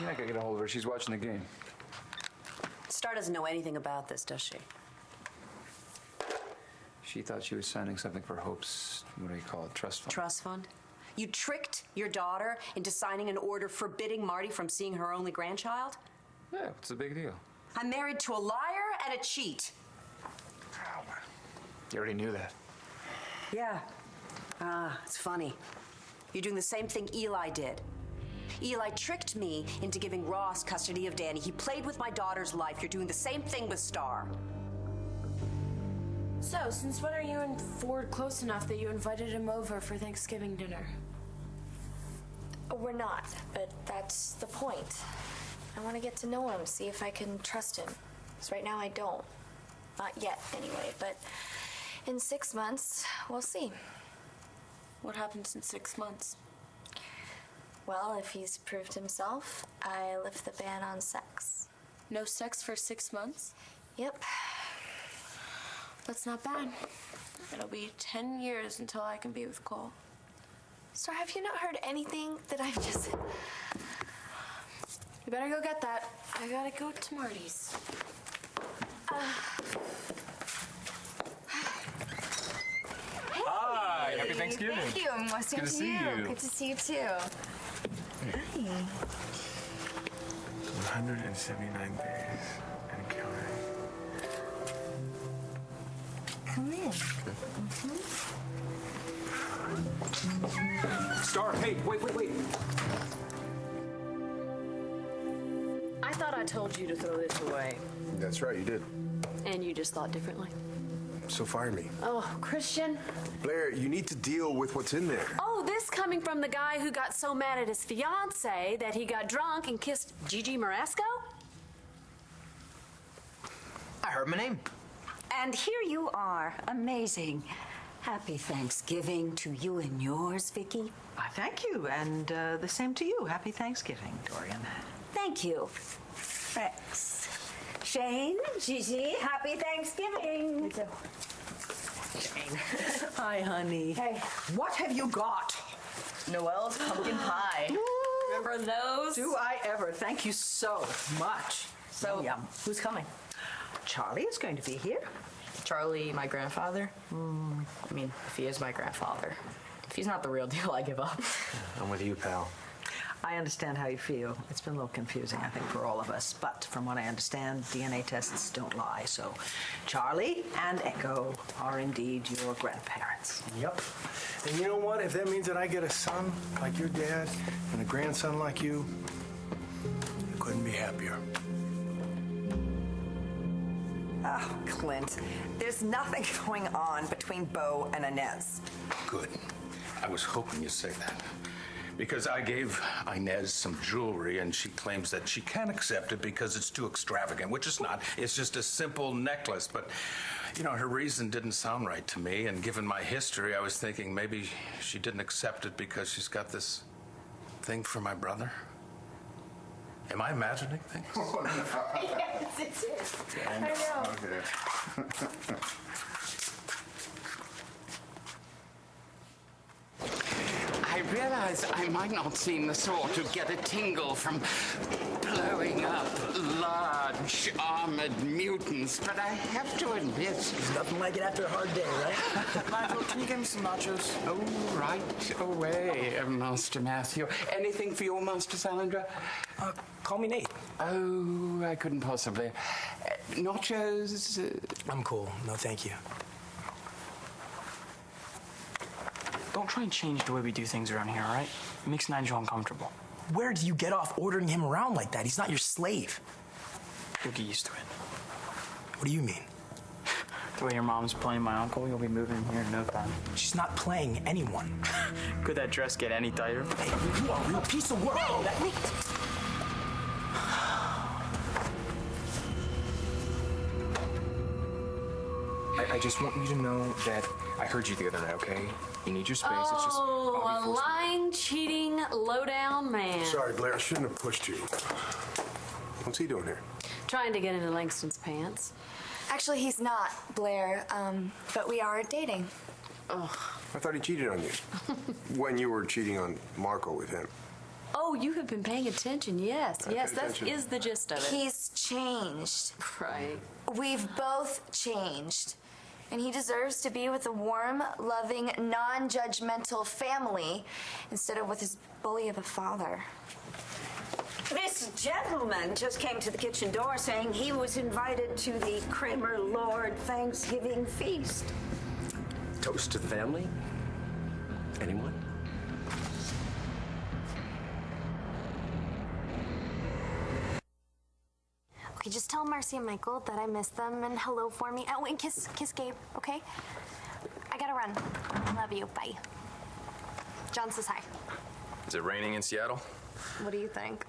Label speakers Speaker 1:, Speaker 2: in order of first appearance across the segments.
Speaker 1: You're not gonna get a hold of her. She's watching the game.
Speaker 2: Star doesn't know anything about this, does she?
Speaker 1: She thought she was signing something for Hope's, what do you call it, trust fund?
Speaker 2: Trust fund? You tricked your daughter into signing an order forbidding Marty from seeing her only grandchild?
Speaker 1: Yeah, what's the big deal?
Speaker 2: I'm married to a liar and a cheat.
Speaker 1: Oh, you already knew that.
Speaker 2: Yeah. It's funny. You're doing the same thing Eli did. Eli tricked me into giving Ross custody of Danny. He played with my daughter's life. You're doing the same thing with Star.
Speaker 3: So, since when are you and Ford close enough that you invited him over for Thanksgiving dinner?
Speaker 4: We're not, but that's the point. I want to get to know him, see if I can trust him. Because right now I don't. Not yet, anyway, but in 6 months, we'll see.
Speaker 3: What happens in 6 months?
Speaker 4: Well, if he's proved himself, I lift the ban on sex.
Speaker 3: No sex for 6 months?
Speaker 4: Yep.
Speaker 3: That's not bad. It'll be 10 years until I can be with Cole.
Speaker 4: Star, have you not heard anything that I've just...
Speaker 3: You better go get that. I gotta go to Marty's.
Speaker 1: Hi, happy Thanksgiving.
Speaker 4: Thank you. Good
Speaker 1: to see you.
Speaker 4: Good to see you too. Hi.
Speaker 5: 179 days and counting.
Speaker 4: Come in.
Speaker 1: Star, hey, wait.
Speaker 3: I thought I told you to throw this away.
Speaker 5: That's right, you did.
Speaker 3: And you just thought differently.
Speaker 5: So fire me.
Speaker 3: Oh, Christian.
Speaker 5: Blair, you need to deal with what's in there.
Speaker 3: Oh, this coming from the guy who got so mad at his fiancée that he got drunk and kissed Gigi Moresco?
Speaker 6: I heard my name.
Speaker 7: And here you are. Amazing. Happy Thanksgiving to you and yours, Vicky.
Speaker 6: I thank you, and the same to you. Happy Thanksgiving, Dorian.
Speaker 7: Thank you. Rex. Shane, Gigi, happy Thanksgiving.
Speaker 6: Shane. Hi, honey.
Speaker 7: Hey.
Speaker 6: What have you got?
Speaker 8: Noelle's pumpkin pie. Remember those?
Speaker 6: Do I ever? Thank you so much.
Speaker 8: So,
Speaker 6: Yum.
Speaker 8: who's coming?
Speaker 6: Charlie is going to be here.
Speaker 8: Charlie, my grandfather? I mean, if he is my grandfather. If he's not the real deal, I give up.
Speaker 5: I'm with you, pal.
Speaker 6: I understand how you feel. It's been a little confusing, I think, for all of us. But from what I understand, DNA tests don't lie. So Charlie and Echo are indeed your grandparents.
Speaker 5: Yep. And you know what? If that means that I get a son like your dad and a grandson like you, I couldn't be happier.
Speaker 9: Oh, Clint, there's nothing going on between Bo and Inez.
Speaker 10: Good. I was hoping you'd say that. Because I gave Inez some jewelry, and she claims that she can't accept it because it's too extravagant, which it's not. It's just a simple necklace. But, you know, her reason didn't sound right to me, and given my history, I was thinking maybe she didn't accept it because she's got this thing for my brother. Am I imagining things?
Speaker 4: Yes, it is. I know.
Speaker 10: Okay.
Speaker 11: I realize I might not seem the sort to get a tingle from blowing up large armored mutants, but I have to admit...
Speaker 6: There's nothing like it after a hard day, right?
Speaker 11: Nigel, can you give me some nachos? Oh, right away, Master Matthew. Anything for your Master Salandra?
Speaker 12: Call me Nate.
Speaker 11: Oh, I couldn't possibly. Nachos?
Speaker 12: I'm cool. No, thank you.
Speaker 13: Don't try and change the way we do things around here, all right? It makes Nigel uncomfortable.
Speaker 12: Where do you get off ordering him around like that? He's not your slave.
Speaker 13: You'll get used to it.
Speaker 12: What do you mean?
Speaker 13: The way your mom's playing my uncle, you'll be moving in here in no time.
Speaker 12: She's not playing anyone.
Speaker 13: Could that dress get any tighter?
Speaker 12: Hey, you are a real piece of work.
Speaker 4: Wait.
Speaker 1: I just want you to know that I heard you the other night, okay? You need your space. It's just...
Speaker 3: Oh, a lying, cheating, low-down man.
Speaker 5: Sorry, Blair, I shouldn't have pushed you. What's he doing here?
Speaker 3: Trying to get into Langston's pants.
Speaker 4: Actually, he's not, Blair, but we are dating.
Speaker 5: I thought he cheated on you. When you were cheating on Marco with him.
Speaker 3: Oh, you have been paying attention. Yes, yes, that
Speaker 4: attention.
Speaker 3: is the gist of it.
Speaker 4: He's changed.
Speaker 3: Right.
Speaker 4: We've both changed. And he deserves to be with a warm, loving, non-judgmental family instead of with his bully of a father.
Speaker 7: This gentleman just came to the kitchen door saying he was invited to the Kramer Lord Thanksgiving feast.
Speaker 14: Toast to the family? Anyone?
Speaker 4: Okay, just tell Marcy and Michael that I miss them and hello for me. Oh, and kiss Gabe, okay? I gotta run. Love you. Bye. John says hi.
Speaker 1: Is it raining in Seattle?
Speaker 4: What do you think?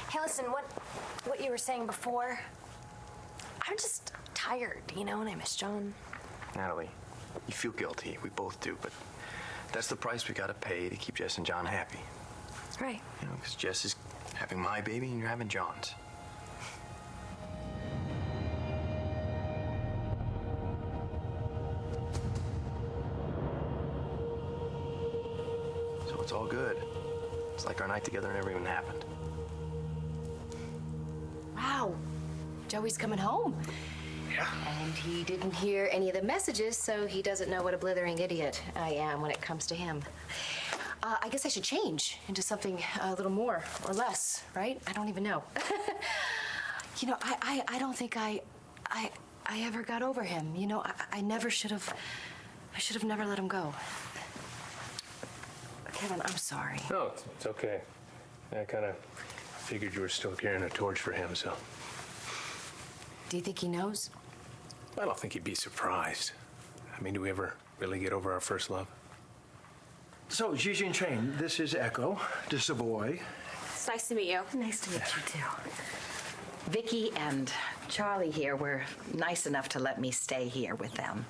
Speaker 4: Hey, listen, what you were saying before, I'm just tired, and I miss John.
Speaker 12: Natalie, you feel guilty. We both do, but that's the price we gotta pay to keep Jess and John happy.
Speaker 4: Right.
Speaker 12: Because Jess is having my baby and you're having John's. So it's all good. It's like our night together never even happened.
Speaker 15: Wow. Joey's coming home.
Speaker 12: Yeah.
Speaker 15: And he didn't hear any of the messages, so he doesn't know what a blithering idiot I am when it comes to him. I guess I should change into something a little more or less, right? I don't even know. I don't think I ever got over him. I never should have. I should have never let him go. Kevin, I'm sorry.
Speaker 5: No, it's okay. I kind of figured you were still carrying a torch for him, so.
Speaker 15: Do you think he knows?
Speaker 5: I don't think he'd be surprised. I mean, do we ever really get over our first love? So, Gigi and Shane, this is Echo. This is a boy.
Speaker 3: It's nice to meet you.
Speaker 6: Nice to meet you, too. Vicky and Charlie here were nice enough to let me stay here with them.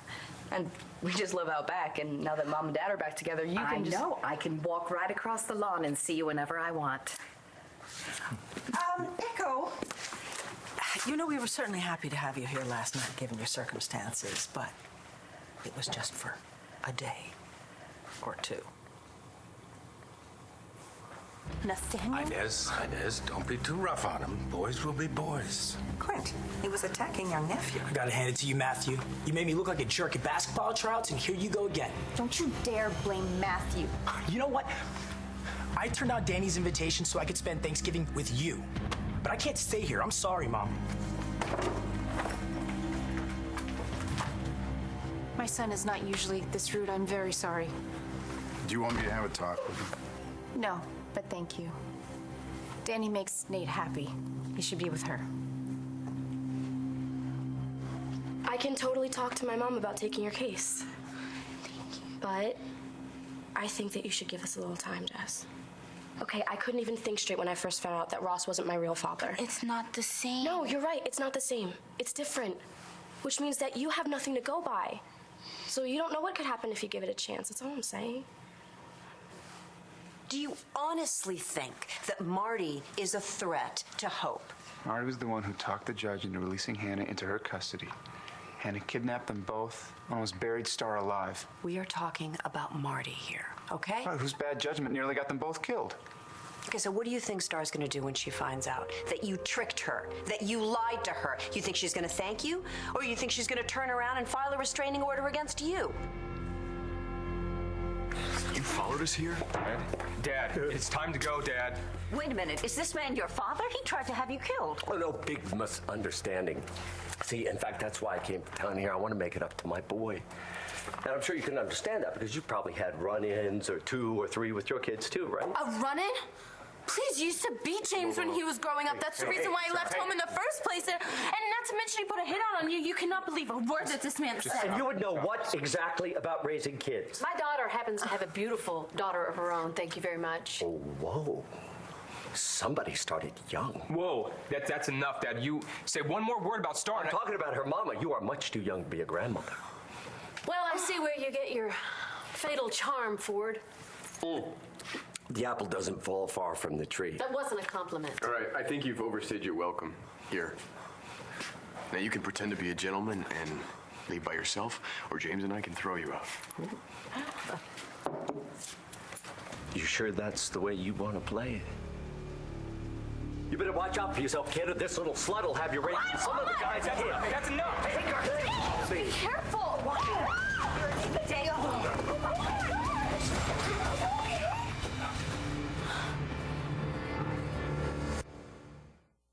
Speaker 8: And we just live out back, and now that Mom and Dad are back together, you can just...
Speaker 6: I know. I can walk right across the lawn and see you whenever I want. Echo.
Speaker 12: We were certainly happy to have you here last night, given your circumstances, but it was just for a day or two.
Speaker 7: Nathaniel?
Speaker 10: Inez, don't be too rough on him. Boys will be boys.
Speaker 9: Clint, he was attacking your nephew.
Speaker 12: I gotta hand it to you, Matthew. You made me look like a jerk at basketball tryouts, and here you go again.
Speaker 4: Don't you dare blame Matthew.
Speaker 12: You know what? I turned down Danny's invitation so I could spend Thanksgiving with you. But I can't stay here. I'm sorry, Mom.
Speaker 3: My son is not usually this rude. I'm very sorry.
Speaker 16: Do you want me to have a talk with him?
Speaker 3: No, but thank you. Danny makes Nate happy. He should be with her.
Speaker 17: I can totally talk to my mom about taking your case. But I think that you should give us a little time, Jess. Okay, I couldn't even think straight when I first found out that Ross wasn't my real father.
Speaker 4: It's not the same.
Speaker 17: No, you're right. It's not the same. It's different. Which means that you have nothing to go by. So you don't know what could happen if you give it a chance. That's all I'm saying.
Speaker 2: Do you honestly think that Marty is a threat to Hope?
Speaker 16: Marty was the one who talked the judge into releasing Hannah into her custody. Hannah kidnapped them both and almost buried Star alive.
Speaker 2: We are talking about Marty here, okay?
Speaker 16: Right, whose bad judgment nearly got them both killed.
Speaker 2: Okay, so what do you think Star's gonna do when she finds out that you tricked her, that you lied to her? You think she's gonna thank you? Or you think she's gonna turn around and file a restraining order against you?
Speaker 1: You followed us here? Dad, it's time to go, Dad.
Speaker 7: Wait a minute. Is this man your father? He tried to have you killed.
Speaker 14: Oh, no, big misunderstanding. See, in fact, that's why I came to town here. I want to make it up to my boy. And I'm sure you can understand that because you probably had run-ins or 2 or 3 with your kids too, right?
Speaker 3: A run-in? Please, you used to beat James when he was growing up. That's the reason why he left home in the first place. And not to mention he put a hit out on you. You cannot believe a word that this man said.
Speaker 14: And you would know what exactly about raising kids.
Speaker 3: My daughter happens to have a beautiful daughter of her own. Thank you very much.
Speaker 14: Oh, whoa. Somebody started young.
Speaker 1: Whoa, that's enough, Dad. You say one more word about Star.
Speaker 14: I'm talking about her mama. You are much too young to be a grandmother.
Speaker 3: Well, I see where you get your fatal charm, Ford.
Speaker 14: The apple doesn't fall far from the tree.
Speaker 3: That wasn't a compliment.
Speaker 18: All right, I think you've overstayed your welcome here. Now you can pretend to be a gentleman and leave by yourself, or James and I can throw you out.
Speaker 14: You sure that's the way you want to play it? You better watch out for yourself, kid, or this little slut will have you raising some of the guys out here.
Speaker 13: That's enough.
Speaker 3: Be careful.